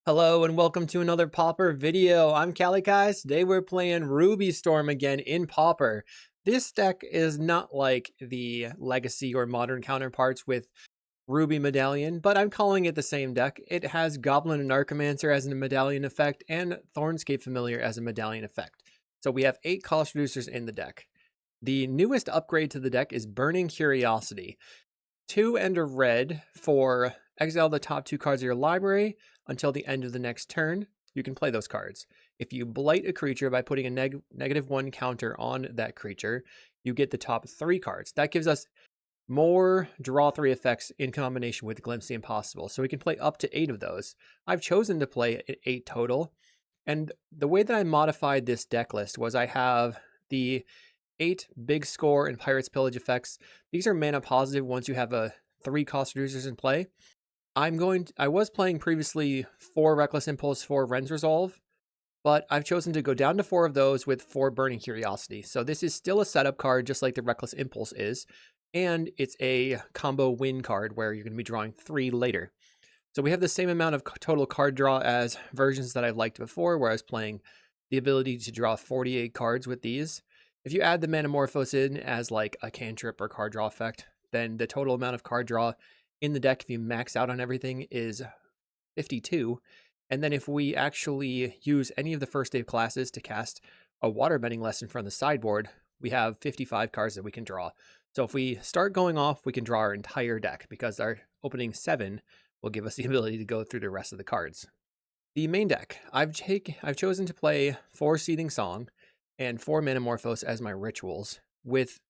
Hello and welcome to another Pauper video. I'm Kalikaiz. Today we're playing Ruby Storm again in Pauper. This deck is not like the legacy or modern counterparts with Ruby Medallion, but I'm calling it the same deck. It has Goblin and Anarchomancer as a medallion effect and Thornscape Familiar as a medallion effect. So we have 8 cost reducers in the deck. The newest upgrade to the deck is Burning Curiosity. 2 and a red for exile the top 2 cards of your library until the end of the next turn. You can play those cards. If you blight a creature by putting a -1 counter on that creature, you get the top 3 cards. That gives us more draw 3 effects in combination with Glimpse the Impossible. So we can play up to 8 of those. I've chosen to play 8 total. And the way that I modified this deck list was I have the 8 big score and Pirates Pillage effects. These are mana positive once you have a 3 cost reducers in play. I was playing previously 4 Reckless Impulse, 4 Ren's Resolve, but I've chosen to go down to 4 of those with 4 Burning Curiosity. So this is still a setup card, just like the Reckless Impulse is, and it's a combo win card where you're going to be drawing 3 later. So we have the same amount of total card draw as versions that I've liked before, where I was playing the ability to draw 48 cards with these. If you add the Manamorphose in as like a cantrip or card draw effect, then the total amount of card draw in the deck, if you max out on everything, is 52. And then if we actually use any of the first aid classes to cast a waterbending lesson from the sideboard, we have 55 cards that we can draw. So if we start going off, we can draw our entire deck because our opening 7 will give us the ability to go through the rest of the cards. The main deck, I've chosen to play 4 Seething Song and 4 Manamorphose as my rituals, with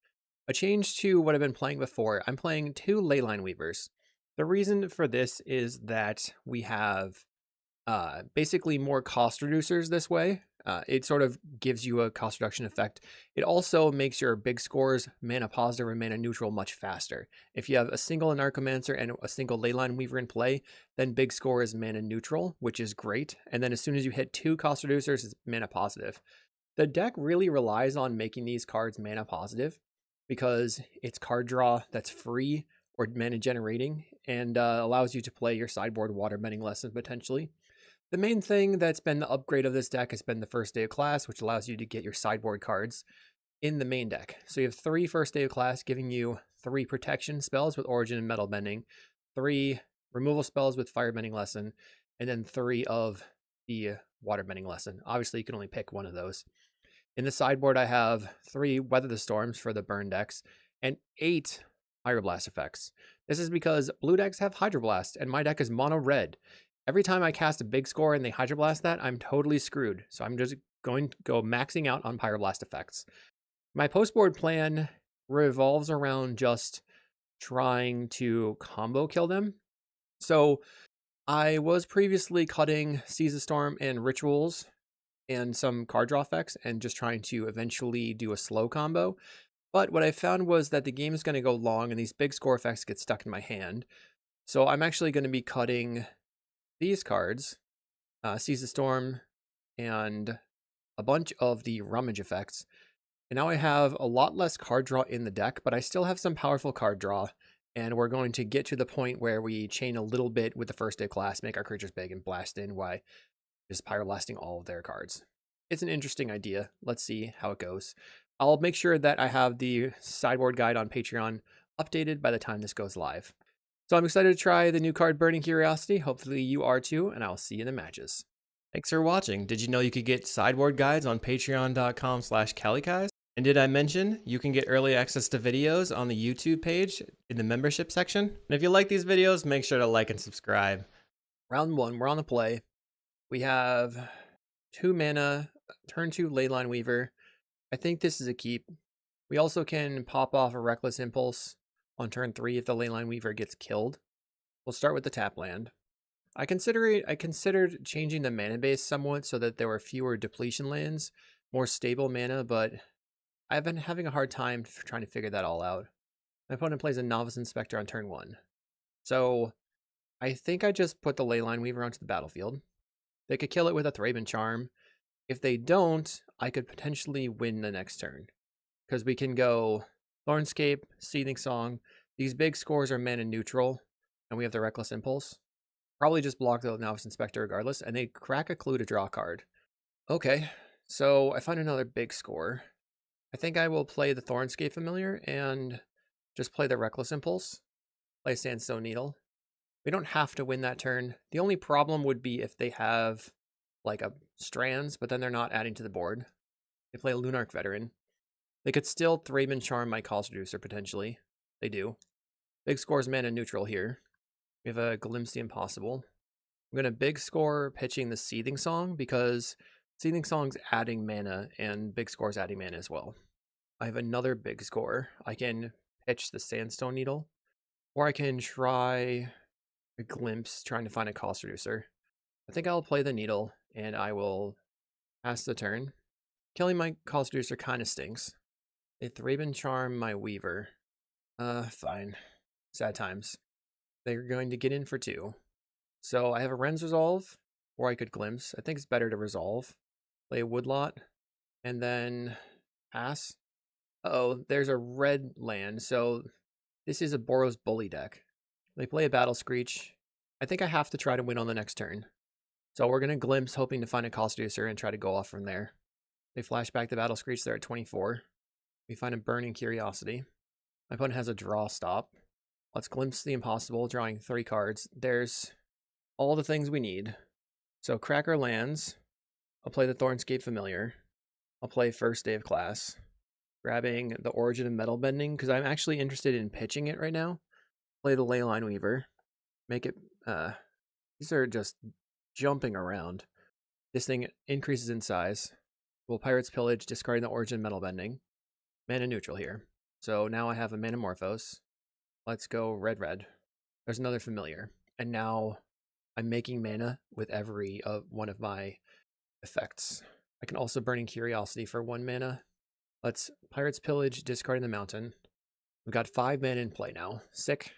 a change to what I've been playing before. I'm playing 2 Leyline Weavers. The reason for this is that we have basically more cost reducers this way. It sort of gives you a cost reduction effect. It also makes your big scores mana positive and mana neutral much faster. If you have a single Anarchomancer and a single Leyline Weaver in play, then big score is mana neutral, which is great. And then as soon as you hit 2 cost reducers, it's mana positive. The deck really relies on making these cards mana positive because it's card draw that's free or mana generating and allows you to play your sideboard waterbending lesson potentially. The main thing that's been the upgrade of this deck has been the first day of class, which allows you to get your sideboard cards in the main deck. So you have 3 first day of class giving you 3 protection spells with Origin and Metal Bending, 3 removal spells with Firebending Lesson, and then 3 of the Waterbending Lesson. Obviously, you can only pick one of those. In the sideboard, I have 3 Weather the Storms for the burn decks and 8 pyroblast effects. This is because blue decks have hydroblast and my deck is mono red. Every time I cast a big score and they hydroblast that, I'm totally screwed. So I'm just going to go maxing out on pyroblast effects. My postboard plan revolves around just trying to combo kill them. So I was previously cutting Seize the Storm and Rituals and some card draw effects and just trying to eventually do a slow combo. But what I found was that the game is going to go long and these big score effects get stuck in my hand. So I'm actually going to be cutting these cards, Seize the Storm, and a bunch of the Rummage effects. And now I have a lot less card draw in the deck, but I still have some powerful card draw. And we're going to get to the point where we chain a little bit with the first day class, make our creatures big, and blast in while just pyroblasting all of their cards. It's an interesting idea. Let's see how it goes. I'll make sure that I have the sideboard guide on Patreon updated by the time this goes live. So I'm excited to try the new card Burning Curiosity. Hopefully you are too, and I'll see you in the matches. Thanks for watching. Did you know you could get sideboard guides on patreon.com/Kalikaiz? And did I mention you can get early access to videos on the YouTube page in the membership section? And if you like these videos, make sure to like and subscribe. Round 1, we're on the play. We have 2 mana, turn 2 Leyline Weaver. I think this is a keep. We also can pop off a Reckless Impulse on turn 3 if the Leyline Weaver gets killed. We'll start with the tap land. I considered changing the mana base somewhat so that there were fewer depletion lands, more stable mana, but I've been having a hard time trying to figure that all out. My opponent plays a Novice Inspector on turn 1. So I think I just put the Leyline Weaver onto the battlefield. They could kill it with a Thraben Charm. If they don't, I could potentially win the next turn. Because we can go Thornscape, Seething Song. These big scores are mana neutral, and we have the Reckless Impulse. Probably just block the Novice Inspector regardless, and they crack a clue to draw a card. Okay, so I find another big score. I think I will play the Thornscape Familiar and just play the Reckless Impulse. Play Sandstone Needle. We don't have to win that turn. The only problem would be if they have like a Strands, but then they're not adding to the board. They play a Lunarch Veteran. They could still Thraben Charm my Cost Reducer potentially. They do. Big scores mana neutral here. We have a Glimpse the Impossible. I'm going to big score pitching the Seething Song because Seething Song's adding mana and big score's adding mana as well. I have another big score. I can pitch the Sandstone Needle, or I can try a Glimpse trying to find a cost reducer. I think I'll play the Needle and I will pass the turn. Killing my cost reducer kind of stinks. They Thraben Charm my Weaver. Fine. Sad times. They're going to get in for 2. So I have a Ren's Resolve, or I could Glimpse. I think it's better to Resolve. Play a Woodlot, and then pass. Uh-oh, there's a red land, so this is a Boros Bully deck. They play a Battle Screech. I think I have to try to win on the next turn. So we're going to Glimpse, hoping to find a cost reducer and try to go off from there. They flash back the Battle Screech, they're at 24. We find a Burning Curiosity. My opponent has a draw stop. Let's Glimpse the Impossible, drawing 3 cards. There's all the things we need. So Cracker lands. I'll play the Thornscape Familiar. I'll play First Day of Class. Grabbing the Origin of Metal Bending, because I'm actually interested in pitching it right now. Play the Leyline Weaver. Make it, these are just jumping around. This thing increases in size. We'll Pirate's Pillage, discarding the Origin Metal Bending. Mana neutral here. So now I have a Manamorphose. Let's go red. There's another Familiar. And now I'm making mana with every one of my effects. I can also Burning Curiosity for 1 mana. Let's Pirate's Pillage, discarding the Mountain. We've got 5 mana in play now. Sick.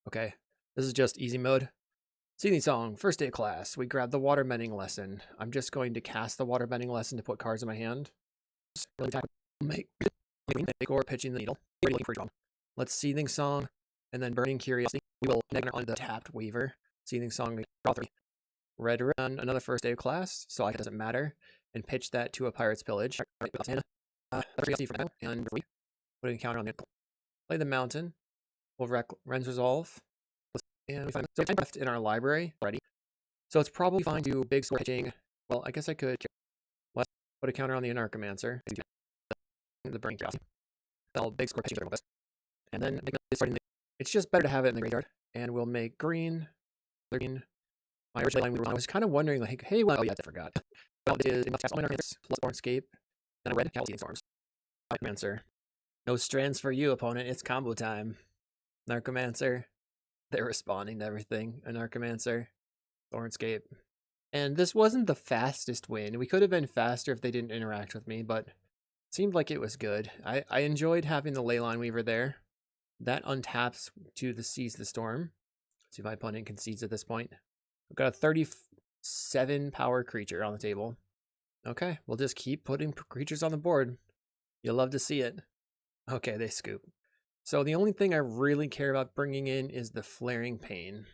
Okay. This is just easy mode. Seething Song, First Day of Class. We grab the Waterbending Lesson. I'm just going to cast the Waterbending Lesson to put cards in my hand. Make or pitching the Needle. Let's Seething Song and then Burning Curiosity. We will negative on the tapped Weaver. Seething Song, draw 3. Red run another First Day of Class, so it doesn't matter. And pitch that to a Pirate's Pillage. And putting a counter on the play the Mountain. We'll Ren's Resolve. And we find so it's left in our library already. So it's probably fine to big score pitching. Well, I guess I could put a counter on the Anarchomancer. The Burning Curiosity. I'll big score pitching. And then it's just better to have it in the graveyard. And we'll make green. My original line, I was kind of wondering, like, hey, well, yeah, I forgot. Well, it is Anarchomancer plus Thornscape. Then a red Kalikaiz Storms. Anarchomancer. No strands for you, opponent. It's combo time. Anarchomancer. They're responding to everything. Anarchomancer. Thornscape. And this wasn't the fastest win. We could have been faster if they didn't interact with me, but it seemed like it was good. I enjoyed having the Leyline Weaver there. That untaps to the Seize the Storm. Let's see if my opponent concedes at this point. We've got a 37 power creature on the table. Okay, we'll just keep putting creatures on the board. You'll love to see it. Okay, they scoop. So the only thing I really care about bringing in is the Flaring Pain.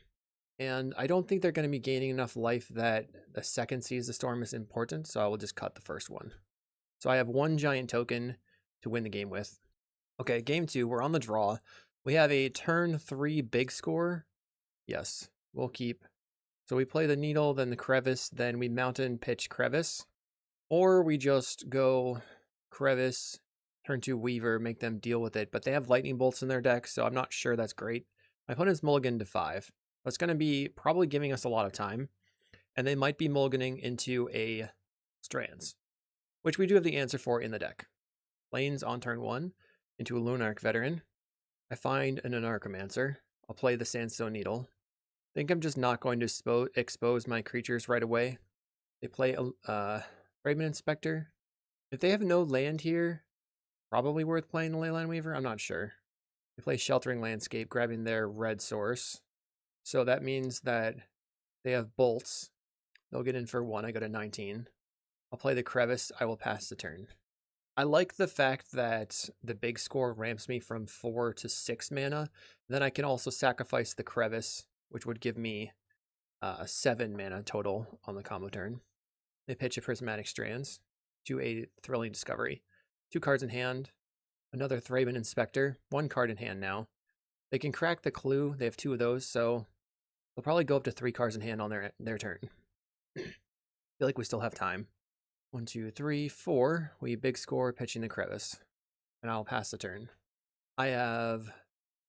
And I don't think they're going to be gaining enough life that the second Seize the Storm is important, so I will just cut the first one. So I have 1 giant token to win the game with. Okay, game 2, we're on the draw. We have a turn 3 big score. Yes, we'll keep. So we play the Needle, then the Crevice, then we Mountain pitch Crevice. Or we just go Crevice, turn 2 Weaver, make them deal with it. But they have Lightning Bolts in their deck, so I'm not sure that's great. My opponent's mulligan to 5. That's going to be probably giving us a lot of time. And they might be mulliganing into a Strands, which we do have the answer for in the deck. Lanes on turn 1 into a Lunarch Veteran. I find an Anarchomancer. I'll play the Sandstone Needle. I think I'm just not going to expose my creatures right away. They play a Thraben Inspector. If they have no land here, probably worth playing the Leyline Weaver. I'm not sure. They play Sheltering Landscape, grabbing their red source. So that means that they have bolts. They'll get in for 1. I go to 19. I'll play the Crevice. I will pass the turn. I like the fact that the big score ramps me from 4 to 6 mana. Then I can also sacrifice the Crevice, which would give me 7 mana total on the combo turn. They pitch a Prismatic Strands to a Thrilling Discovery. 2 cards in hand. Another Thraben Inspector. 1 card in hand now. They can crack the Clue. They have 2 of those, so they'll probably go up to 3 cards in hand on their turn. I feel like we still have time. 1, 2, 3, 4. We big score pitching the Crevice. And I'll pass the turn. I have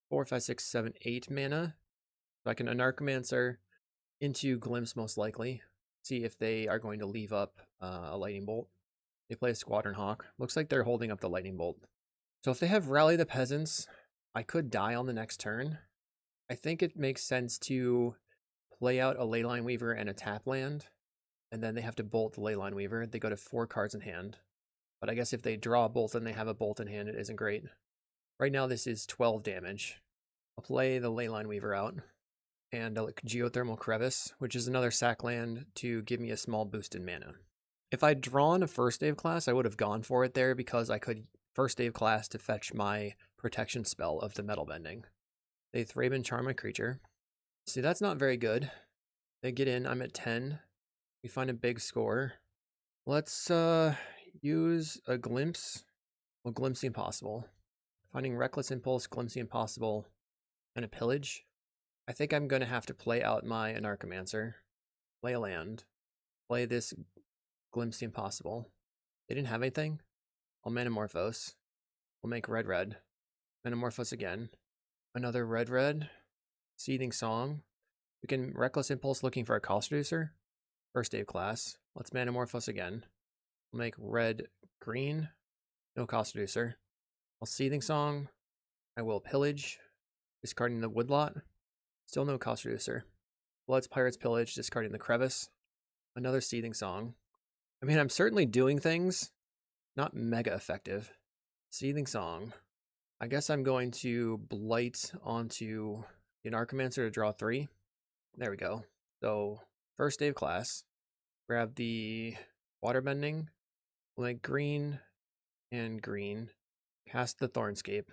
4, 5, 6, 7, 8 mana. So I can Anarchomancer into Glimpse most likely. See if they are going to leave up a Lightning Bolt. They play a Squadron Hawk. Looks like they're holding up the Lightning Bolt. So if they have Rally the Peasants, I could die on the next turn. I think it makes sense to play out a Leyline Weaver and a tap land, and then they have to bolt the Leyline Weaver. They go to 4 cards in hand. But I guess if they draw a bolt and they have a bolt in hand, it isn't great. Right now this is 12 damage. I'll play the Leyline Weaver out. And a Geothermal Crevice, which is another sack land to give me a small boost in mana. If I'd drawn a First Day of Class, I would have gone for it there because I could First Day of Class to fetch my protection spell of the Metal Bending. They Thraben Charm my creature. See, that's not very good. They get in, I'm at 10. We find a big score. Let's use a Glimpse. Well, Glimpse the Impossible. Finding Reckless Impulse, Glimpse the Impossible, and a Pillage. I think I'm going to have to play out my Anarchomancer, play a land, play this Glimpse the Impossible. They didn't have anything. I'll Manamorphose. We'll make red. Manamorphose again. Another red. Seething Song. We can Reckless Impulse looking for a cost reducer. First Day of Class. Let's Manamorphose again. We'll make red-green. No cost reducer. I'll Seething Song. I will Pillage. Discarding the Woodlot. Still no cost reducer. Blood's Pirate's Pillage, discarding the Crevice. Another Seething Song. I mean, I'm certainly doing things. Not mega effective. Seething Song. I guess I'm going to Blight onto the Anarchomancer to draw 3. There we go. So, First Day of Class. Grab the Waterbending. We'll make green and green. Cast the Thornscape.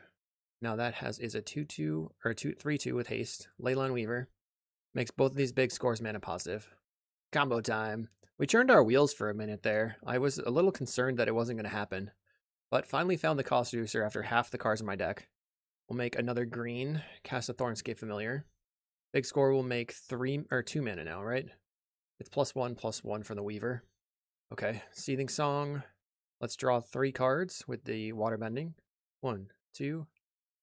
Now that is a 2/2 or 3/2 with haste. Leyline Weaver makes both of these big scores mana positive. Combo time. We turned our wheels for a minute there. I was a little concerned that it wasn't going to happen, but finally found the cost reducer after half the cards in my deck. We'll make another green, cast a Thornscape Familiar. Big score will make 2 mana now, right? It's +1/+1 from the Weaver. Okay, Seething Song. Let's draw 3 cards with the Waterbending. 1, 2.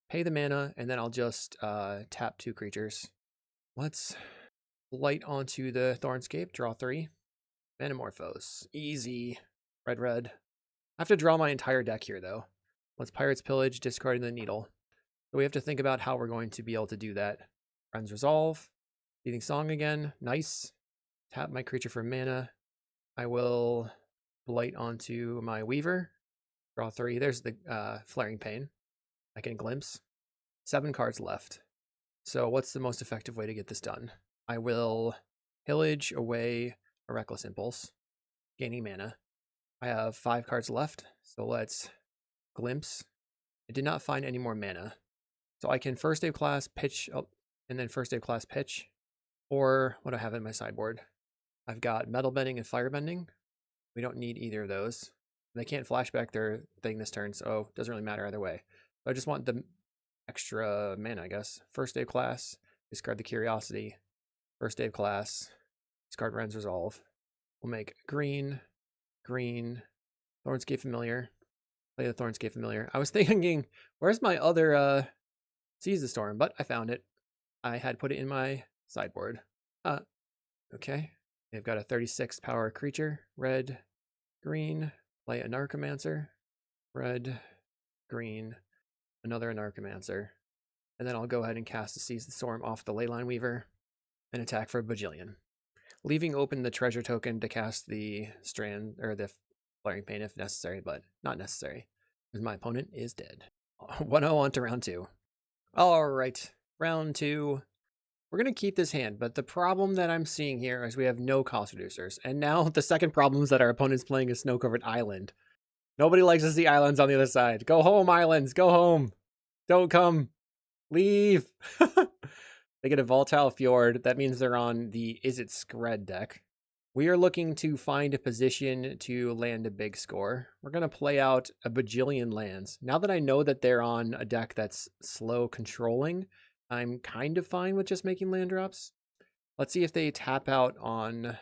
Pay the mana, and then I'll just tap 2 creatures. Let's Blight onto the Thornscape, draw 3. Manamorphose. Easy. Red. I have to draw my entire deck here, though. Let's Pirate's Pillage, discarding the Needle. So we have to think about how we're going to be able to do that. Friend's Resolve. Seething Song again. Nice. Tap my creature for mana. I will Blight onto my Weaver. Draw 3. There's the Flaring Pain. I can Glimpse. 7 cards left. So what's the most effective way to get this done? I will Pillage away a Reckless Impulse, gaining mana. I have 5 cards left, so let's Glimpse. I did not find any more mana. So I can First Day of Class pitch, and then First Day of Class pitch, or what do I have in my sideboard? I've got Metal Bending and Fire Bending. We don't need either of those. They can't flashback their thing this turn, so it doesn't really matter either way. So I just want the extra mana, I guess. First Day of Class, discard the Curiosity. First Day of Class, discard Ren's Resolve. We'll make green, Thornscape Familiar. Play the Thornscape Familiar. I was thinking, where's my other Seize the Storm? But I found it. I had put it in my sideboard. Okay. They've got a 36 power creature. Red, green. Play Anarchomancer. Red, green. Another Anarchomancer. And then I'll go ahead and cast a Seize the Storm off the Leyline Weaver and attack for a bajillion. Leaving open the treasure token to cast the Strand, or the Flaring Pain if necessary, but not necessary, because my opponent is dead. 1-0 on to round 2. Alright, round 2. We're going to keep this hand, but the problem that I'm seeing here is we have no cost reducers. And now the second problem is that our opponent's playing a snow-covered island. Nobody likes to see islands on the other side. Go home, islands. Go home. Don't come. Leave. They get a Volatile Fjord. That means they're on the Is It Skred deck. We are looking to find a position to land a big score. We're going to play out a bajillion lands. Now that I know that they're on a deck that's slow controlling, I'm kind of fine with just making land drops. Let's see if they tap out on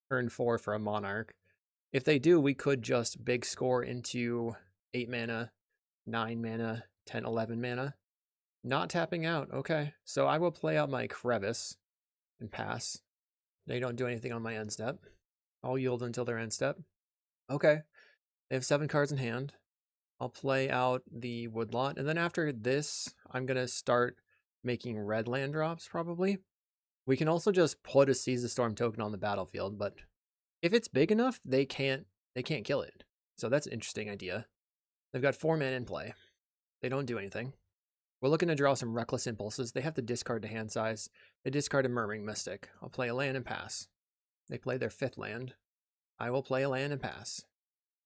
turn 4 for a Monarch. If they do, we could just big score into 8 mana, 9 mana, 10, 11 mana. Not tapping out. Okay, so I will play out my Crevice and pass. They don't do anything on my end step. I'll yield until their end step. Okay, they have 7 cards in hand. I'll play out the Woodlot, and then after this, I'm going to start making red land drops, probably. We can also just put a Seize the Storm token on the battlefield, but if it's big enough, they can't kill it. So that's an interesting idea. They've got 4 mana in play. They don't do anything. We're looking to draw some Reckless Impulses. They have to discard to hand size. They discard a Murmuring Mystic. I'll play a land and pass. They play their 5th land. I will play a land and pass.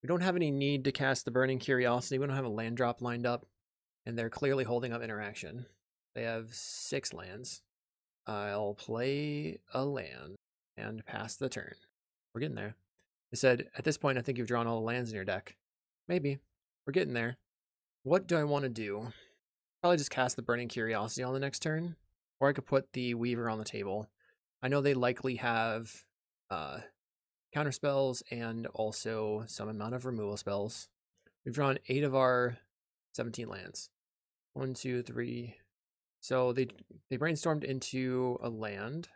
We don't have any need to cast the Burning Curiosity. We don't have a land drop lined up, and they're clearly holding up interaction. They have 6 lands. I'll play a land and pass the turn. We're getting there. They said, at this point, I think you've drawn all the lands in your deck. Maybe. We're getting there. What do I want to do? Probably just cast the Burning Curiosity on the next turn, or I could put the Weaver on the table. I know they likely have counter spells and also some amount of removal spells. We've drawn 8 of our 17 lands. 1, 2, 3. So they brainstormed into a land.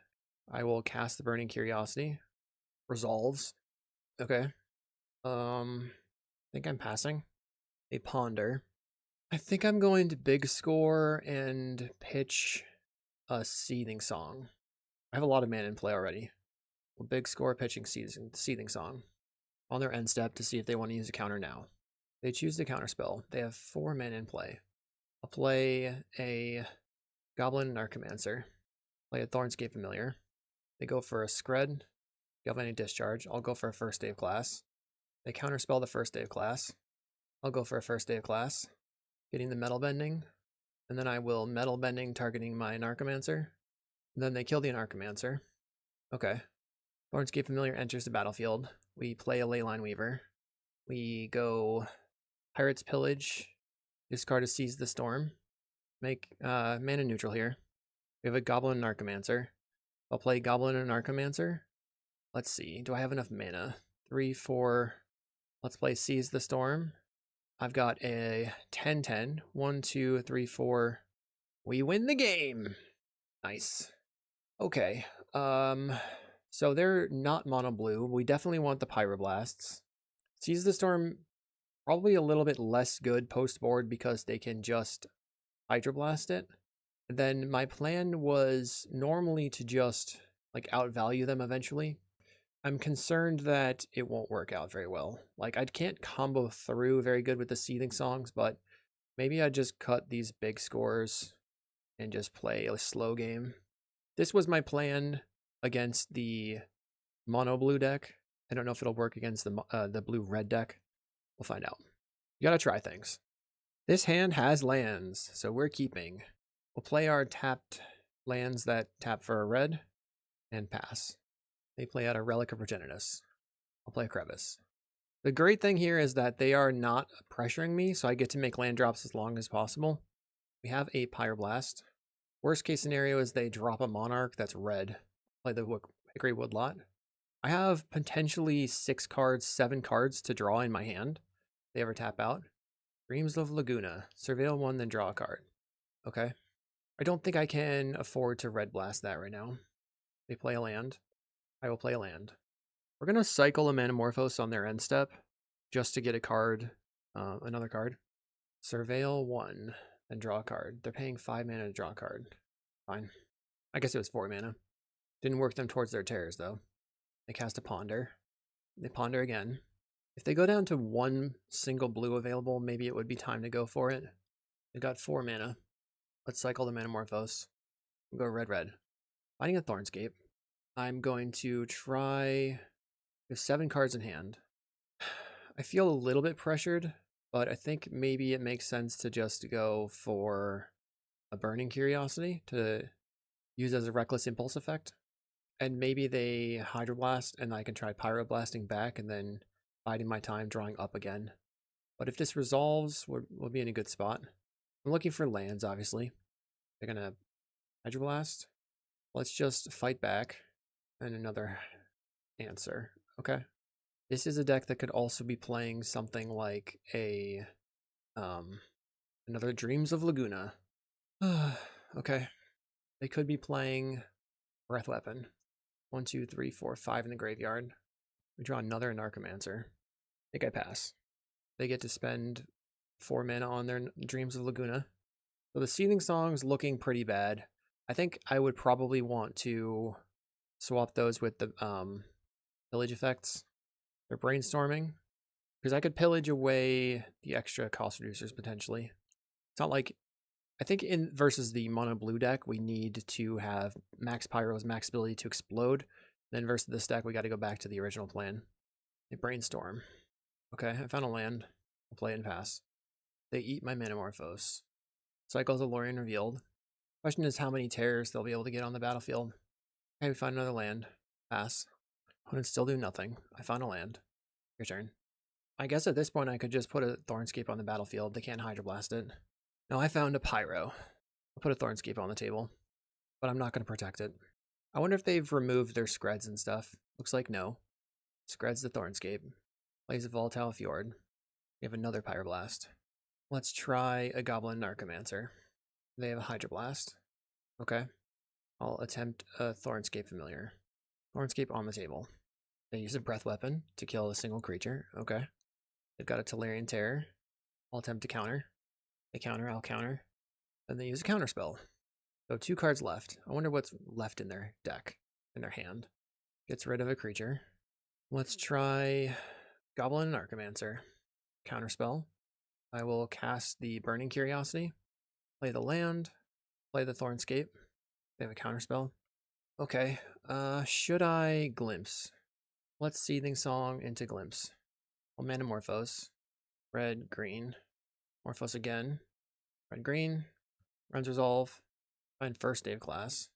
I will cast the Burning Curiosity. Resolves. Okay. I think I'm passing. They ponder. I think I'm going to big score and pitch a Seething Song. I have a lot of mana in play already. We'll big score pitching Seething Song on their end step to see if they want to use a counter now. They choose the counter spell. They have 4 mana in play. I'll play a Goblin Anarchomancer. Play a Thornscape Familiar. They go for a Skred. Galvanic Discharge. I'll go for a First Day of Class. They counterspell the First Day of Class. I'll go for a First Day of Class. Getting the Metal Bending. And then I will Metal Bending targeting my Anarchomancer. And then they kill the Anarchomancer. Okay. Thornscape Familiar enters the battlefield. We play a Leyline Weaver. We go Pirate's Pillage. Discard a Seize the Storm. Make mana neutral here. We have a Goblin Anarchomancer. I'll play Goblin Anarchomancer. Let's see. Do I have enough mana? 3, 4. Let's play Seize the Storm. I've got a 10-10. 1, 2, 3, 4. We win the game. Nice. Okay. So they're not mono blue. We definitely want the Pyroblasts. Seize the Storm, probably a little bit less good post board because they can just Hydroblast it. Then my plan was normally to just like outvalue them eventually. I'm concerned that it won't work out very well. Like I can't combo through very good with the Seething Songs, but maybe I just cut these big scores and just play a slow game. This was my plan against the mono blue deck. I don't know if it'll work against the blue red deck. We'll find out. You gotta try things. This hand has lands, so we're keeping. We'll play our tapped lands that tap for a red and pass. They play out a Relic of Progenitus. I'll play a Crevice. The great thing here is that they are not pressuring me, so I get to make land drops as long as possible. We have a Pyroblast. Worst case scenario is they drop a Monarch that's red. Play the Hickory Woodlot. I have potentially 6 cards, 7 cards to draw in my hand. They ever tap out. Dreams of Laguna. Surveil 1, then draw a card. Okay. I don't think I can afford to red blast that right now. They play a land. I will play a land. We're going to cycle a Manamorphose on their end step just to get a card, another card. Surveil 1, then draw a card. They're paying 5 mana to draw a card. Fine. I guess it was 4 mana. Didn't work them towards their terrors, though. They cast a Ponder. They ponder again. If they go down to 1 single blue available, maybe it would be time to go for it. They've got 4 mana. Let's cycle the Manamorphose. We'll go red. Finding a Thornscape. I'm going to try... We have 7 cards in hand. I feel a little bit pressured, but I think maybe it makes sense to just go for a Burning Curiosity to use as a reckless impulse effect. And maybe they hydroblast and I can try pyroblasting back and then biding my time drawing up again. But if this resolves, we'll be in a good spot. I'm looking for lands, obviously. They're gonna hydroblast. Let's just fight back. And another answer. Okay. This is a deck that could also be playing something like a another Dreams of Laguna. Okay. They could be playing Breath Weapon. 1, 2, 3, 4, 5 in the graveyard. We draw another Anarchomancer. I think I pass. They get to spend 4 mana on their Dreams of Laguna. So the Seething Song's looking pretty bad. I think I would probably want to swap those with the Pillage effects. They're brainstorming. Because I could pillage away the extra cost reducers potentially. It's not like, I think in versus the mono blue deck, we need to have max pyros, max ability to explode. Then versus this deck, we got to go back to the original plan. They brainstorm. Okay, I found a land. I'll play and pass. They eat my Manamorphose. Cycles of Lorien revealed. Question is how many terrors they'll be able to get on the battlefield. Okay, we find another land. Pass. Opponents still do nothing. I found a land. Your turn. I guess at this point I could just put a Thornscape on the battlefield. They can't hydroblast it. No, I found a Pyro. I'll put a Thornscape on the table. But I'm not going to protect it. I wonder if they've removed their Skreds and stuff. Looks like no. Skreds the Thornscape. Plays a Volatile Fjord. We have another Pyroblast. Let's try a Goblin Anarchomancer. They have a Hydroblast. Okay. I'll attempt a Thornscape Familiar. Thornscape on the table. They use a Breath Weapon to kill a single creature. Okay. They've got a Tolarian Terror. I'll attempt to counter. They counter, I'll counter. Then they use a counter spell. So 2 cards left. I wonder what's left in their deck, in their hand. Gets rid of a creature. Let's try Goblin Anarchomancer. Counter spell. I will cast the Burning Curiosity. Play the land. Play the Thornscape. They have a counter spell. Okay. Should I Glimpse? Let's Seething Song into Glimpse. I'll Manamorphose. Red, green. Morphos again. Red, green. Runs Resolve. Find first day of class.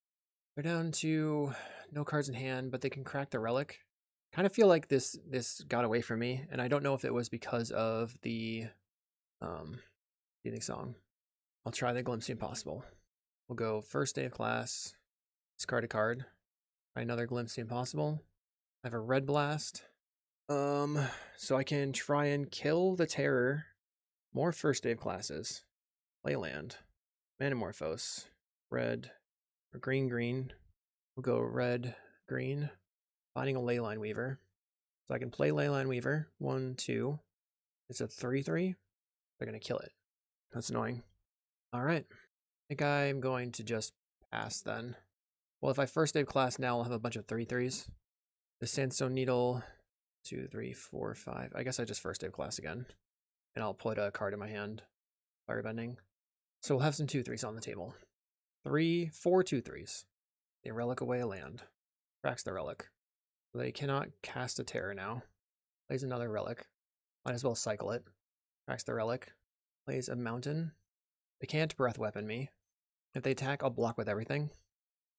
They're down to no cards in hand, but they can crack the Relic. Kind of feel like this got away from me, and I don't know if it was because of the Seething Song. I'll try the Glimpse the Impossible. We'll go first day of class. Discard a card. Try another Glimpse the Impossible. I have a Red Blast. So I can try and kill the Terror. More first day of classes. Play land. Manamorphose. Red. Or green, green. We'll go red, green. Finding a Leyline Weaver. So I can play Leyline Weaver. 1, 2. It's a 3/3. They're going to kill it. That's annoying. Alright. I think I'm going to just pass then. Well, if I first day of class now, I'll have a bunch of 3/3s. The Sandstone Needle. 2, 3, 4, 5. I guess I just first day of class again. And I'll put a card in my hand. Firebending. So we'll have some 2/3s on the table. 4 2/3s. They relic away a land. Cracks the relic. They cannot cast a terror now. Plays another relic. Might as well cycle it. Cracks the relic. Plays a mountain. They can't breath weapon me. If they attack, I'll block with everything.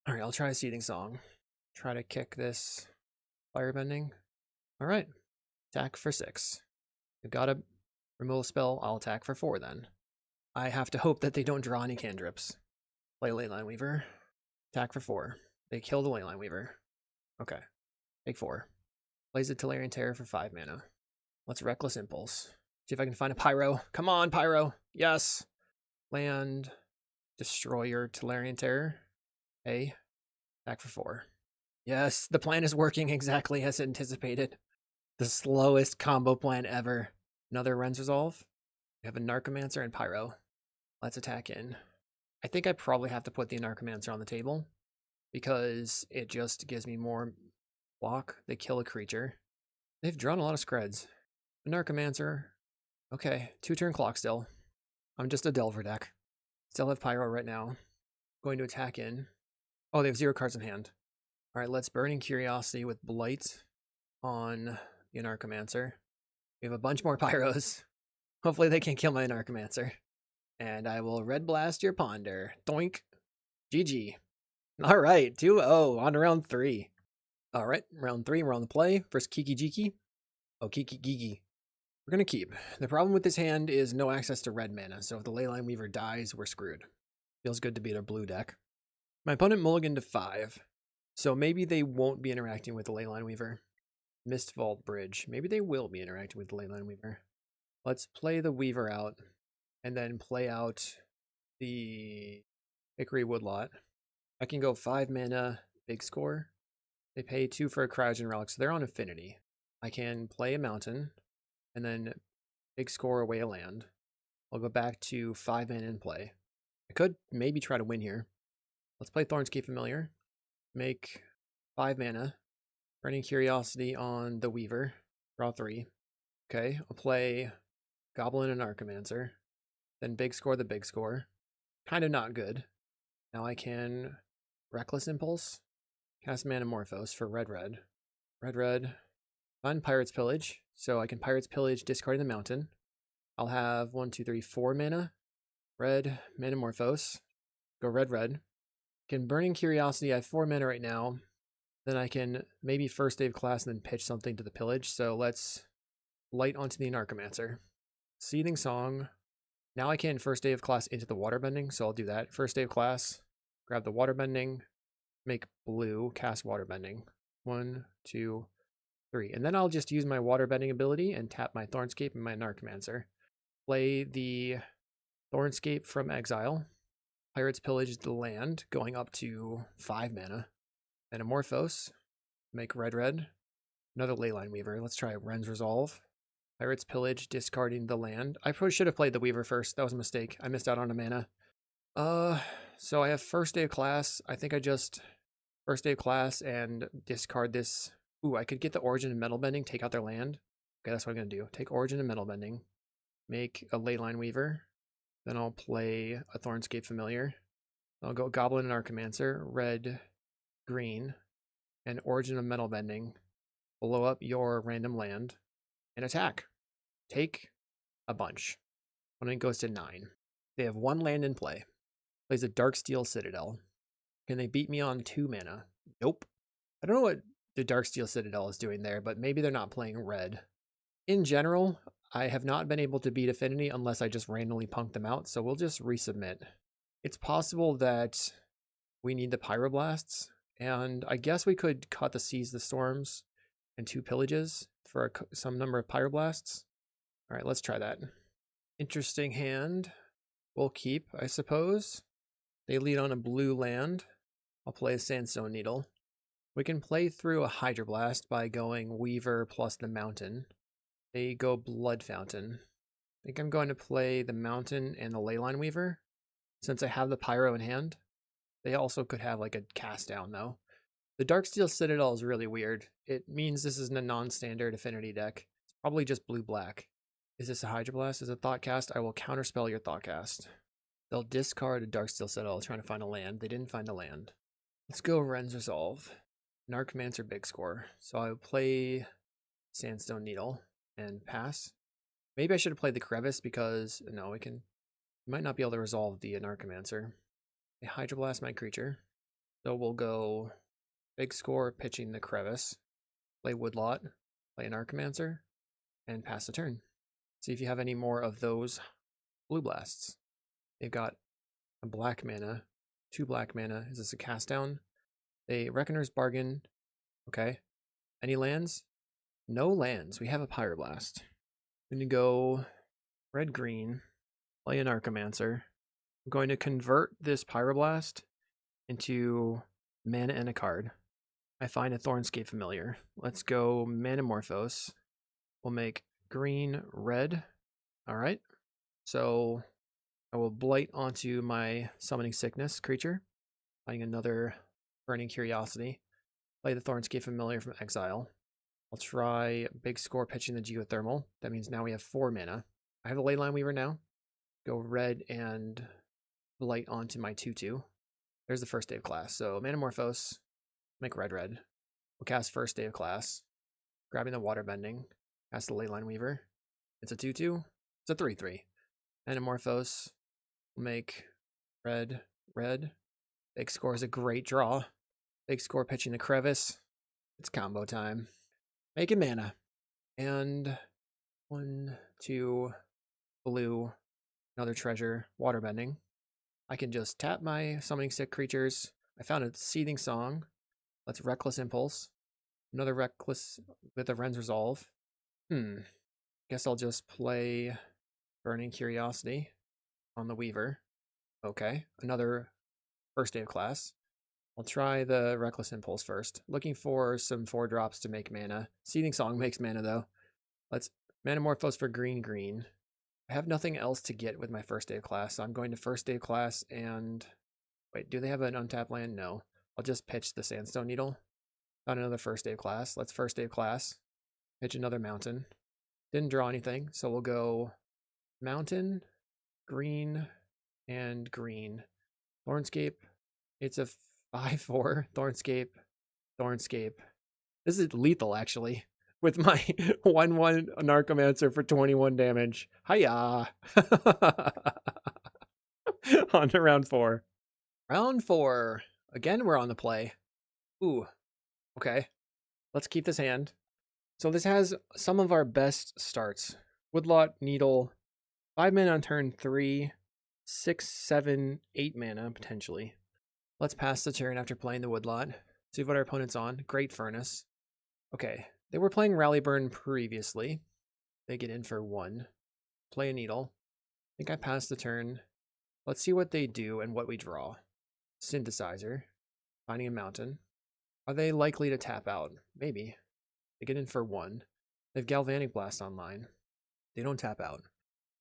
Alright, I'll try a Seething Song. Try to kick this firebending. Alright. Attack for 6. They've got a removal spell. I'll attack for 4 then. I have to hope that they don't draw any cantrips. Play Leyline Weaver. Attack for 4. They kill the Leyline Weaver. Okay. Take 4. Plays a Tolarian Terror for 5 mana. Let's Reckless Impulse. See if I can find a Pyro. Come on, Pyro. Yes. Land. Destroy your Tolarian Terror. A. Attack for 4. Yes, the plan is working exactly as anticipated. The slowest combo plan ever. Another Ren's Resolve. We have a Anarchomancer and Pyro. Let's attack in. I think I probably have to put the Anarchomancer on the table because it just gives me more block. They kill a creature. They've drawn a lot of Skreds. Anarchomancer. Okay, 2-turn clock still. I'm just a Delver deck. Still have Pyro right now. Going to attack in. Oh, they have 0 cards in hand. Alright, let's Burning Curiosity with Blight on the Anarchomancer. We have a bunch more Pyros. Hopefully they can't kill my Anarchomancer. And I will Red Blast your Ponder. Doink. GG. All right, 2-0 on to round 3. All right, round 3, we're on the play. First Kiki Jiki. Oh, Kiki Gigi. We're going to keep. The problem with this hand is no access to red mana, so if the Leyline Weaver dies, we're screwed. Feels good to beat a blue deck. My opponent mulliganed to 5, so maybe they won't be interacting with the Leyline Weaver. Mistvault Bridge. Maybe they will be interacting with the Leyline Weaver. Let's play the Weaver out, and then play out the Hickory Woodlot. I can go 5 mana, big score. They pay 2 for a Cryogen Relic, so they're on Affinity. I can play a mountain, and then big score away a land. I'll go back to 5 mana in play. I could maybe try to win here. Let's play Thornscape Familiar. Make 5 mana. Burning Curiosity on the Weaver. Draw 3. Okay, I'll play Goblin and Anarchomancer. Then big score the big score. Kind of not good. Now I can Reckless Impulse. Cast Manamorphose for red-red. Red-red. Find Pirate's Pillage. So I can Pirate's Pillage, discarding the mountain. I'll have 1, 2, 3, 4 mana. Red, Manamorphose. Go red-red. Can Burning Curiosity. I have 4 mana right now. Then I can maybe first day of class and then pitch something to the Pillage. So let's light onto the Anarchomancer. Seething Song. Now I can first day of class into the Waterbending, so I'll do that. First day of class, grab the Waterbending, make blue, cast Waterbending. 1, 2, 3. And then I'll just use my Waterbending ability and tap my Thornscape and my Anarchomancer. Play the Thornscape from exile. Pirate's Pillage the land, going up to 5 mana. Manamorphose, make red-red. Another Leyline Weaver. Let's try Ren's Resolve. Pirate's Pillage, discarding the land. I probably should have played the Weaver first. That was a mistake. I missed out on a mana. So I have first day of class. I think I just first day of class and discard this. Ooh, I could get the Origin and Metal Bending, take out their land. Okay, that's what I'm going to do. Take Origin and Metal Bending, make a Leyline Weaver. Then I'll play a Thornscape Familiar. I'll go Goblin and Anarchomancer, red, green, and Origin of Metal Bending. Blow up your random land and attack. Take a bunch. When it goes to 9. They have 1 land in play. Plays a Darksteel Citadel. Can they beat me on 2 mana? Nope. I don't know what the Darksteel Citadel is doing there, but maybe they're not playing red. In general, I have not been able to beat Affinity unless I just randomly punk them out, so we'll just resubmit. It's possible that we need the Pyroblasts, and I guess we could cut the Seize the Storms and 2 Pillages for some number of Pyroblasts. All right, let's try that. Interesting hand. We'll keep, I suppose. They lead on a blue land. I'll play a Sandstone Needle. We can play through a Hydroblast by going Weaver plus the Mountain. They go Blood Fountain. I think I'm going to play the Mountain and the Leyline Weaver, since I have the Pyro in hand. They also could have like a cast down though. The Darksteel Citadel is really weird. It means this is a non-standard Affinity deck. It's probably just blue-black. Is this a Hydroblast? Is it a Thoughtcast? I will counterspell your Thoughtcast. They'll discard a Darksteel Citadel trying to find a land. They didn't find a land. Let's go Ren's Resolve. Anarchomancer big score. So I will play Sandstone Needle and pass. Maybe I should have played the Crevice because, no, we might not be able to resolve the Anarchomancer. A Hydroblast my creature. So we'll go big score, pitching the Crevice. Play Woodlot, play Anarchomancer, and pass the turn. See if you have any more of those blue blasts. They've got a black mana, 2 black mana. Is this a cast down? A Reckoner's Bargain. Okay. Any lands? No lands. We have a Pyroblast. I'm going to go red-green, play an Anarchomancer. I'm going to convert this Pyroblast into mana and a card. I find a Thornscape Familiar. Let's go Manamorphose. We'll make green, red. All right. So I will blight onto my Summoning Sickness creature, finding another Burning Curiosity. Play the Thornscape Familiar from exile. I'll try big score pitching the Geothermal. That means now we have 4 mana. I have the Leyline Weaver now. Go red and blight onto my 2/2. There's the first day of class. So Manamorphose, make red-red. We'll cast first day of class. Grabbing the Waterbending. Cast the Leyline Weaver. It's a 2/2. It's a 3/3. Manamorphose. We'll make red, red. Big score is a great draw. Big score pitching the crevice. It's combo time. Making mana. And 1, 2, blue, another treasure, waterbending. I can just tap my summoning stick creatures. I found a Seething Song. Let's Reckless Impulse. Another Reckless with a Ren's Resolve. Guess I'll just play Burning Curiosity on the Weaver. Okay, another first day of class. I'll try the Reckless Impulse first. Looking for some 4-drops to make mana. Seething Song makes mana though. Let's Manamorphose for green. I have nothing else to get with my first day of class, so I'm going to first day of class and... Wait, do they have an untapped land? No. I'll just pitch the Sandstone Needle. Found another first day of class. Let's first day of class. Pitch another mountain. Didn't draw anything, so we'll go mountain, green, and green. Thornscape. It's a 5/4. Thornscape. This is lethal, actually. With my 1/1 Anarchomancer for 21 damage. Hiya! On to round 4. Round 4. Again, we're on the play. Ooh. Okay. Let's keep this hand. So this has some of our best starts. Woodlot, Needle, 5 mana on turn 3, 6, 7, 8 mana, potentially. Let's pass the turn after playing the Woodlot. See what our opponent's on. Great Furnace. Okay. They were playing Rallyburn previously. They get in for 1. Play a Needle. I think I passed the turn. Let's see what they do and what we draw. Synthesizer. Finding a mountain. Are they likely to tap out? Maybe. They get in for 1. They have Galvanic Blast online. They don't tap out.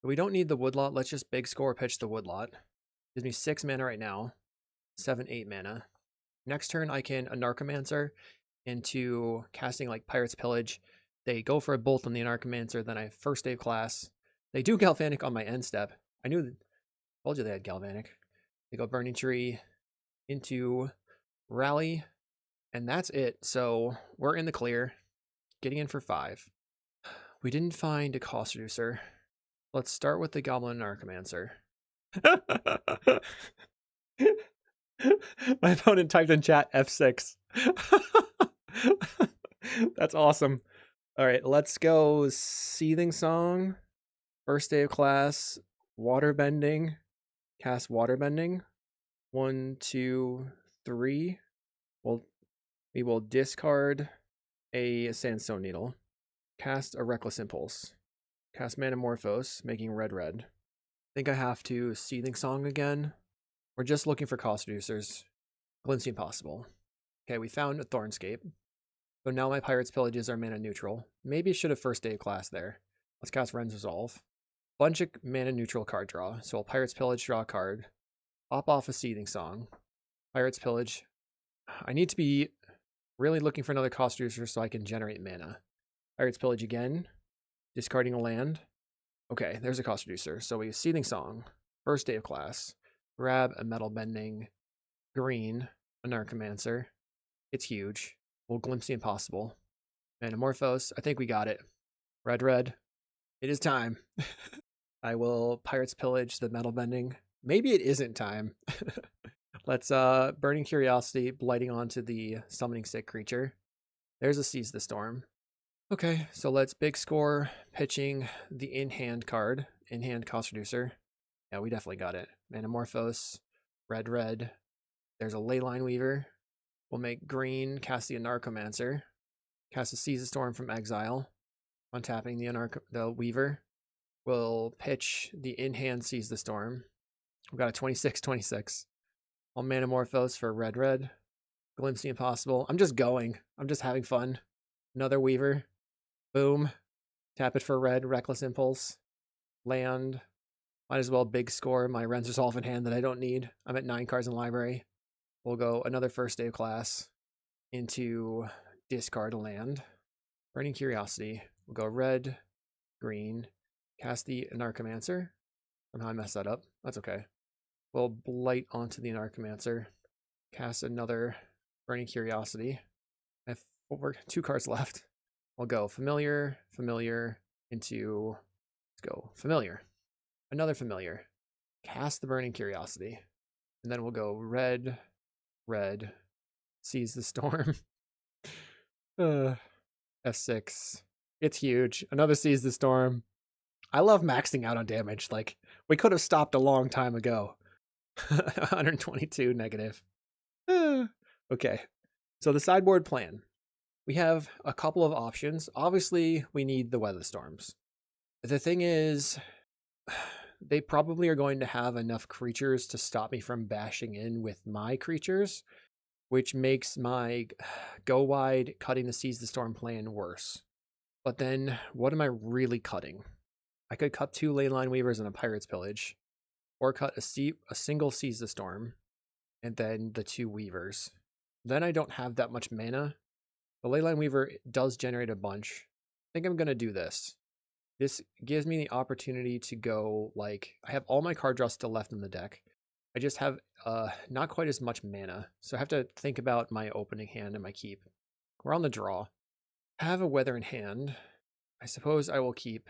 But we don't need the Woodlot. Let's just big score pitch the Woodlot. Gives me 6 mana right now. 7, 8 mana. Next turn I can Anarchomancer into casting like Pirate's Pillage. They go for a bolt on the Anarchomancer, then I first day of class. They do Galvanic on my end step. I told you they had Galvanic. They go Burning Tree into Rally, and that's it. So we're in the clear, getting in for 5. We didn't find a cost reducer. Let's start with the Goblin Anarchomancer. My opponent typed in chat F6. That's awesome. All right, let's go Seething Song. First day of class. Waterbending. Cast Waterbending. 1, 2, 3. We will discard a Sandstone Needle. Cast a Reckless Impulse. Cast Manamorphose, making red. I think I have to Seething Song again. We're just looking for cost reducers. Glimpse Impossible. Okay, we found a Thornscape. So now my Pirate's Pillages are mana neutral. Maybe should have first day of class there. Let's cast Ren's Resolve. Bunch of mana neutral card draw. So I'll Pirate's Pillage, draw a card. Pop off a Seething Song. Pirate's Pillage. I need to be really looking for another cost reducer so I can generate mana. Pirate's Pillage again. Discarding a land. Okay, there's a cost reducer. So we Seething Song. First day of class. Grab a Metal Bending. Green. Anarchomancer. It's huge. We'll Glimpse the Impossible. Manamorphose. I think we got it. Red. It is time. I will Pirate's Pillage the Metal Bending. Maybe it isn't time. Let's Burning Curiosity, blighting onto the summoning stick creature. There's a Seize the Storm. Okay, so let's big score pitching the in-hand card. In-hand cost reducer. Yeah, we definitely got it. Manamorphose. Red. There's a Leyline Weaver. We'll make green, cast the Anarchomancer. Cast a Seize the Storm from exile. Untapping the Weaver. We'll pitch the in-hand Seize the Storm. We've got a 26/26. I'll Manamorphose for red. Glimpse the Impossible. I'm just going. I'm just having fun. Another Weaver. Boom. Tap it for red. Reckless Impulse. Land. Might as well big score my Ren's Resolve in hand that I don't need. I'm at 9 cards in library. We'll go another first day of class into discard a land. Burning Curiosity. We'll go red, green. Cast the Anarchomancer. Somehow I messed that up. That's okay. We'll blight onto the Anarchomancer. Cast another Burning Curiosity. I have 2 cards left. I'll go Familiar, into... Let's go Familiar. Another Familiar. Cast the Burning Curiosity. And then we'll go red, red, seize the storm. F6. It's huge. Another seize the storm. I love maxing out on damage. Like, we could have stopped a long time ago. 122 negative. Okay. So the sideboard plan. We have a couple of options. Obviously, we need the weather storms. The thing is, they probably are going to have enough creatures to stop me from bashing in with my creatures, which makes my go wide, cutting the seize the storm plan worse. But then, what am I really cutting? I could cut 2 Leyline Weavers and a Pirate's Pillage, or cut a single Seize the Storm, and then the 2 Weavers. Then I don't have that much mana. The Leyline Weaver does generate a bunch. I think I'm going to do this. This gives me the opportunity to go, like, I have all my card draws still left in the deck. I just have not quite as much mana, so I have to think about my opening hand and my keep. We're on the draw. I have a Weather in hand. I suppose I will keep.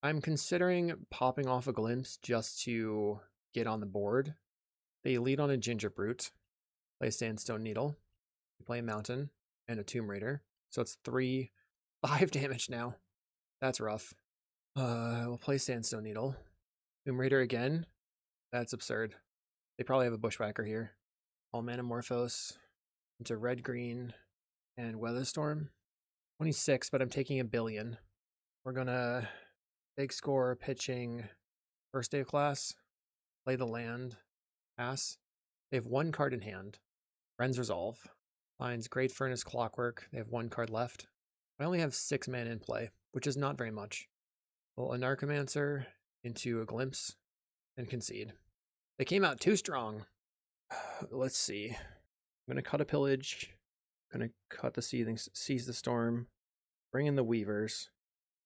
I'm considering popping off a Glimpse just to get on the board. They lead on a Ginger Brute, play a Sandstone Needle, play a Mountain, and a Tomb Raider. So it's 5 damage now. That's rough. We'll play Sandstone Needle. Tomb Raider again. That's absurd. They probably have a Bushwhacker here. All Manamorphose into red-green and Weatherstorm. 26, but I'm taking a billion. We're gonna big score pitching first day of class, play the land, pass. They have 1 card in hand. Ren's Resolve. Finds Great Furnace Clockwork. They have 1 card left. I only have 6 mana in play, which is not very much. Well, Anarchomancer into a Glimpse and concede. They came out too strong. Let's see. I'm going to cut a Pillage. I'm going to cut the Seize the Storm. Bring in the Weavers.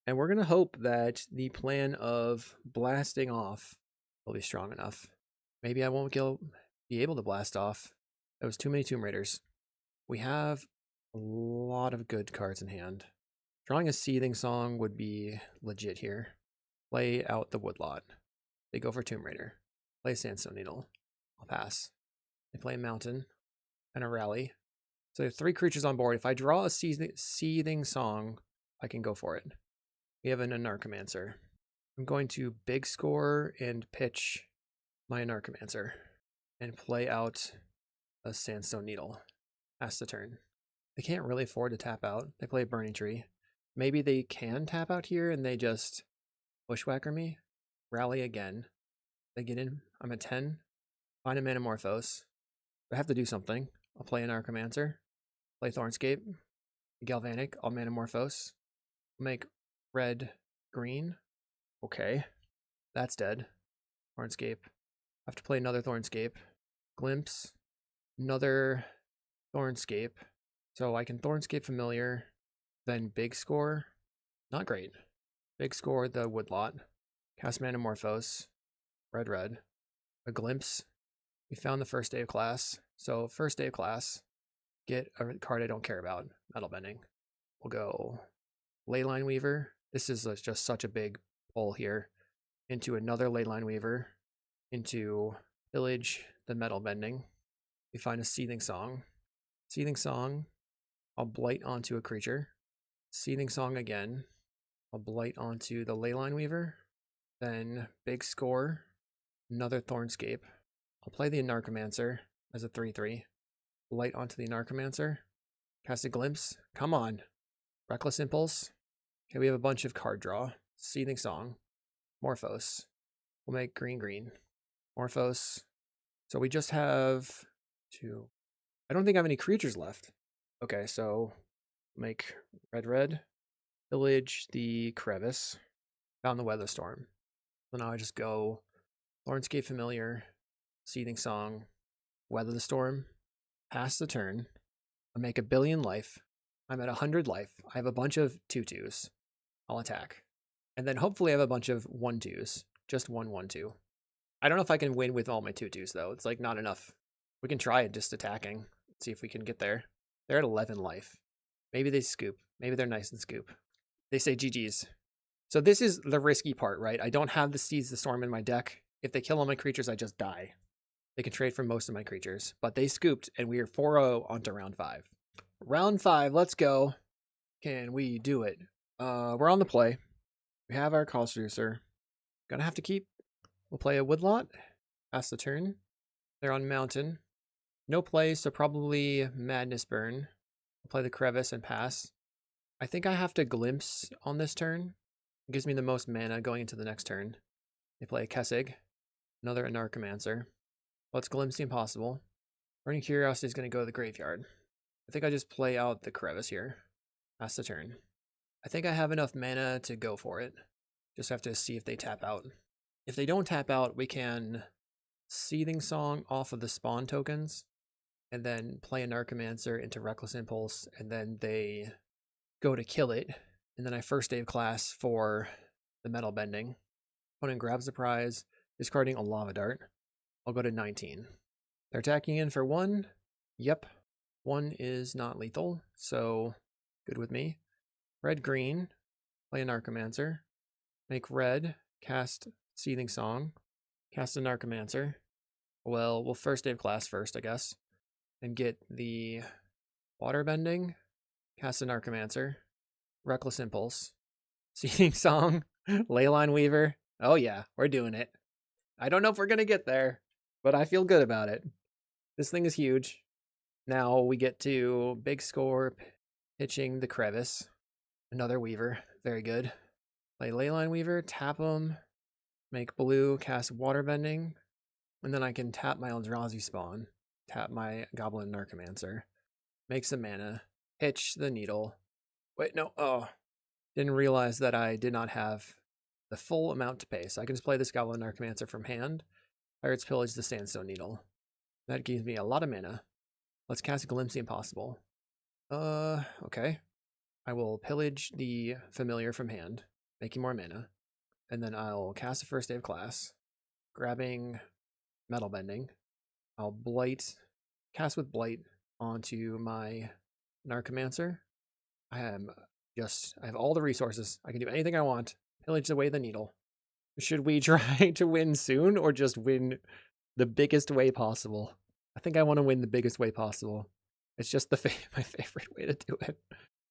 And we're going to hope that the plan of blasting off will be strong enough. Maybe I won't be able to blast off. That was too many Tomb Raiders. We have a lot of good cards in hand. Drawing a Seething Song would be legit here. Play out the Woodlot. They go for Tomb Raider. Play Sandstone Needle. I'll pass. They play a Mountain and a Rally. So they have 3 creatures on board. If I draw a Seething Song, I can go for it. We have an Anarchomancer. I'm going to big score and pitch my Anarchomancer and play out a Sandstone Needle. Pass the turn. They can't really afford to tap out. They play a Burning Tree. Maybe they can tap out here and they just Bushwhacker me. Rally again. They get in. I'm at 10. Find a Manamorphose. I have to do something. I'll play an Anarchomancer. Play Thornscape. Galvanic. I'll Manamorphose. Make red, green. Okay. That's dead. Thornscape. I have to play another Thornscape. Glimpse. Another Thornscape. So I can Thornscape Familiar. Then big score. Not great. Big score the Woodlot. Cast Manamorphose. Red, red. A Glimpse. We found the first day of class. So first day of class. Get a card I don't care about. Metal Bending. We'll go Leyline Weaver. This is just such a big pull here. Into another Leyline Weaver. Into Pillage, the Metal Bending. We find a Seething Song. Seething Song. I'll blight onto a creature. Seething Song again. I'll blight onto the Leyline Weaver. Then big score. Another Thornscape. I'll play the Anarchomancer as a 3/3. Blight onto the Anarchomancer. Cast a Glimpse. Come on. Reckless Impulse. Okay, we have a bunch of card draw. Seething Song. Morphos. We'll make green, green. Morphos. So we just have 2. I don't think I have any creatures left. Okay, so make red, red. Pillage the Crevice. Found the Weatherstorm. So now I just go Thornscape Familiar, Seething Song, Weather the Storm, pass the turn. I make a billion life. I'm at 100 life. I have a bunch of 2/2s. I'll attack. And then hopefully I have a bunch of 1/2s. Just 1/1/2. I don't know if I can win with all my 2/2s though. It's like not enough. We can try it just attacking. Let's see if we can get there. They're at 11 life. Maybe they scoop. Maybe they're nice and scoop. They say GG's. So this is the risky part, right? I don't have the Seize the Storm in my deck. If they kill all my creatures, I just die. They can trade for most of my creatures, but they scooped, and we are 4-0 onto round 5. Round 5, let's go. Can we do it? We're on the play. We have our cost reducer. Gonna have to keep. We'll play a Woodlot. Pass the turn. They're on Mountain. No play, so probably Madness Burn. We'll play the Crevice and pass. I think I have to Glimpse on this turn. It gives me the most mana going into the next turn. They play a Kessig. Another Anarchomancer. Let's Glimpse the Impossible. Burning Curiosity is going to go to the graveyard. I think I just play out the Crevice here. Pass the turn. I think I have enough mana to go for it. Just have to see if they tap out. If they don't tap out, we can Seething Song off of the spawn tokens, and then play Anarchomancer into Reckless Impulse, and then they go to kill it, and then I first day of class for the Metal Bending. Opponent grabs the prize, discarding a Lava Dart. I'll go to 19. They're attacking in for 1. Yep. 1 is not lethal, so good with me. Red-green, play Anarchomancer. Make red, cast Seething Song, cast Anarchomancer. Well, we'll first day of class first, I guess. And get the Water Bending, cast Anarchomancer, Reckless Impulse, Seething Song, Leyline Weaver. Oh yeah, we're doing it. I don't know if we're going to get there, but I feel good about it. This thing is huge. Now we get to big score, pitching the Crevice. Another Weaver. Very good. Play Leyline Weaver, tap them, make blue, cast Water Bending, and then I can tap my Eldrazi spawn, tap my Goblin Anarchomancer, make some mana, pitch the Needle. Wait, no, oh. Didn't realize that I did not have the full amount to pay, so I can just play this Goblin Anarchomancer from hand. Pirate's Pillage the Sandstone Needle. That gives me a lot of mana. Let's cast Glimpse the Impossible. Okay. I will pillage the Familiar from hand, making more mana. And then I'll cast a first day of class, grabbing Metal Bending. I'll cast with Blight onto my Anarchomancer. I have all the resources. I can do anything I want. Pillage away the Needle. Should we try to win soon or just win the biggest way possible? I think I want to win the biggest way possible. It's just my favorite way to do it.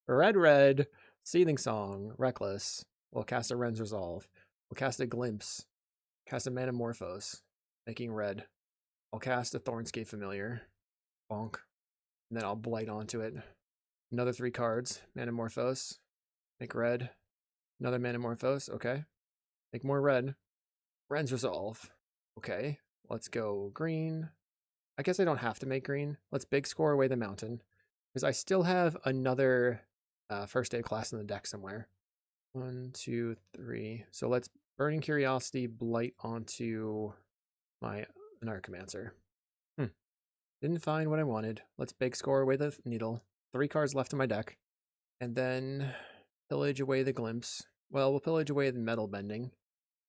Red, Seething Song, Reckless. We'll cast a Ren's Resolve. We'll cast a Glimpse. Cast a Manamorphose, making red. I'll cast a Thornscape Familiar. Bonk. And then I'll Blight onto it. Another 3 cards. Manamorphose. Make red. Another Manamorphose. Okay. Make more red. Ren's Resolve. Okay. Let's go green. I guess I don't have to make green. Let's big score away the Mountain, because I still have another first day of class in the deck somewhere. 1, 2, 3. So let's Burning Curiosity, Blight onto my Anarchomancer. Didn't find what I wanted. Let's big score away the Needle. 3 cards left in my deck. And then pillage away the Glimpse. Well, we'll pillage away the Metal Bending,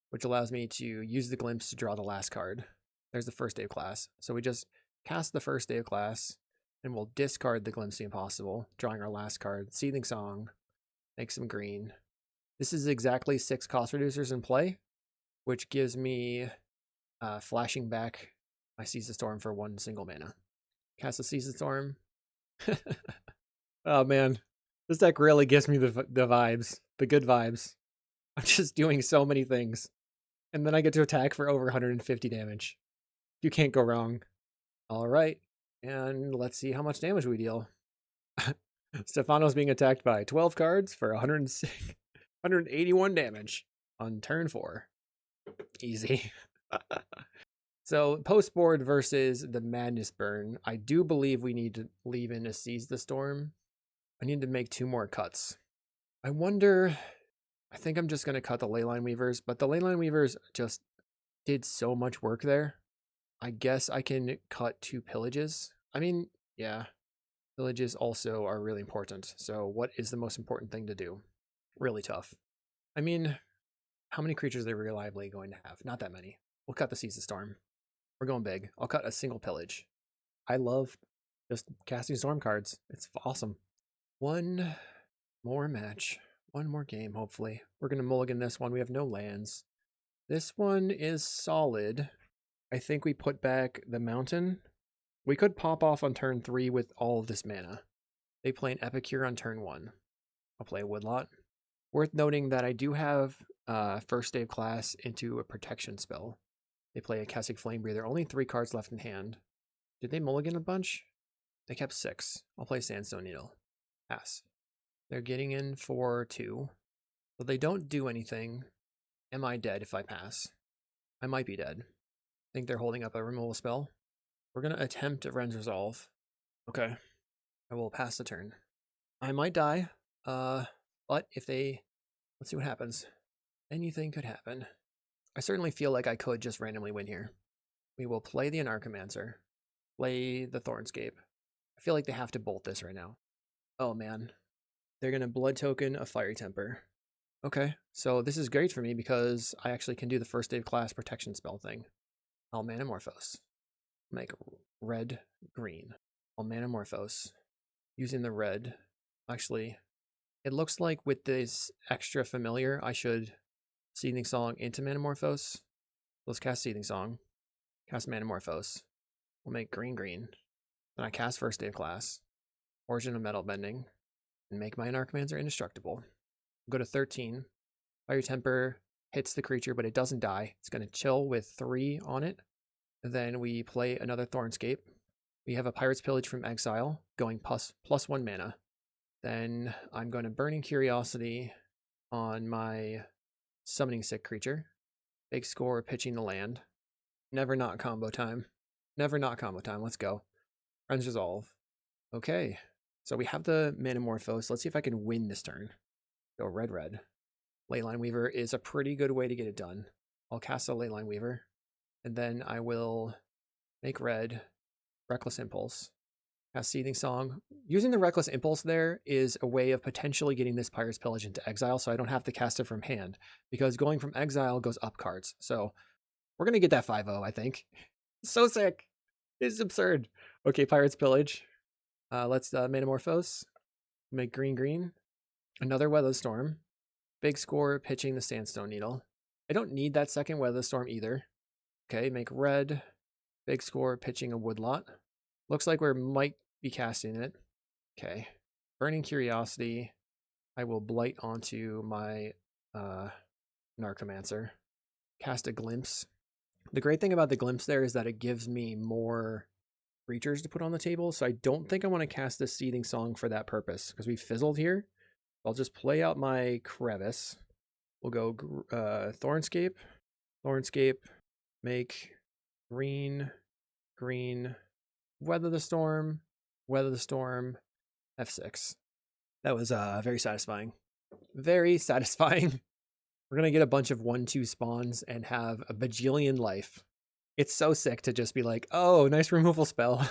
which allows me to use the Glimpse to draw the last card. There's the first day of class. So we just cast the first day of class, and we'll discard the Glimpse the Impossible, drawing our last card. Seething Song, make some green. This is exactly 6 cost reducers in play, which gives me flashing back my Seize the Storm for 1 single mana. Cast a Seize the Storm. Oh man, this deck really gives me the vibes, the good vibes. I'm just doing so many things. And then I get to attack for over 150 damage. You can't go wrong. All right, and let's see how much damage we deal. Stefano's being attacked by 12 cards for 181 damage on turn 4. Easy. So post board versus the Madness Burn, I do believe we need to leave in a Seize the Storm. I need to make 2 more cuts. I wonder, I think I'm just going to cut the Leyline Weavers, but the Leyline Weavers just did so much work there. I guess I can cut 2 Pillages. I mean, yeah, Pillages also are really important. So what is the most important thing to do? Really tough. I mean, how many creatures are they reliably going to have? Not that many. We'll cut the Seize the Storm. We're going big. I'll cut a single Pillage. I love just casting Storm cards. It's awesome. 1 more match. 1 more game, hopefully. We're going to mulligan this one. We have no lands. This one is solid. I think we put back the mountain. We could pop off on turn 3 with all of this mana. They play an Epicure on turn 1. I'll play a Woodlot. Worth noting that I do have first day of class into a protection spell. They play a Cassic Flame Breather. Only 3 cards left in hand. Did they mulligan a bunch? They kept 6. I'll play Sandstone Needle. Pass. They're getting in for 2. So they don't do anything. Am I dead if I pass? I might be dead. I think they're holding up a removal spell. We're going to attempt a Ren's Resolve. Okay. I will pass the turn. I might die. But if they... Let's see what happens. Anything could happen. I certainly feel like I could just randomly win here. We will play the Anarchomancer. Play the Thornscape. I feel like they have to bolt this right now. Oh man. They're going to Blood Token a Fiery Temper. Okay, so this is great for me because I actually can do the first day of class protection spell thing. I'll Manamorphose. Make red, green. I'll Manamorphose. Using the red. Actually, it looks like with this extra familiar, I should Seething Song into Manamorphose. Let's cast Seething Song. Cast Manamorphose. We'll make green, green. Then I cast first day of class. Origin of Metal Bending. And make my Anarchomancer indestructible. Go to 13. Fire Temper hits the creature, but it doesn't die. It's going to chill with 3 on it. And then we play another Thornscape. We have a Pirate's Pillage from Exile, going plus 1 mana. Then I'm going to Burning Curiosity on my Summoning Sick creature. Big score, pitching the land. Never not combo time. Never not combo time. Let's go. Ren's Resolve. Okay. So we have the Manamorphose. Let's see if I can win this turn. Go red, red. Leyline Weaver is a pretty good way to get it done. I'll cast a Leyline Weaver. And then I will make red. Reckless Impulse. Cast Seething Song. Using the Reckless Impulse there is a way of potentially getting this Pirate's Pillage into exile, so I don't have to cast it from hand. Because going from exile goes up cards. So we're going to get that 5-0, I think. So sick. This is absurd. Okay, Pirate's Pillage. Let's Manamorphose. Make green, green. Another Weather Storm. Big score, pitching the Sandstone Needle. I don't need that second Weather Storm either. Okay, make red. Big score, pitching a Woodlot. Looks like we might be casting it. Okay. Burning Curiosity. I will blight onto my Anarchomancer. Cast a Glimpse. The great thing about the Glimpse there is that it gives me more creatures to put on the table, so I don't think I want to cast this Seething Song for that purpose, because we fizzled here. I'll just play out my Crevice. We'll go Thornscape. Thornscape. Make green, green. Weather the Storm. Weather the Storm. F6. That was very satisfying. Very satisfying. We're going to get a bunch of 1/2 spawns and have a bajillion life. It's so sick to just be like, oh, nice removal spell.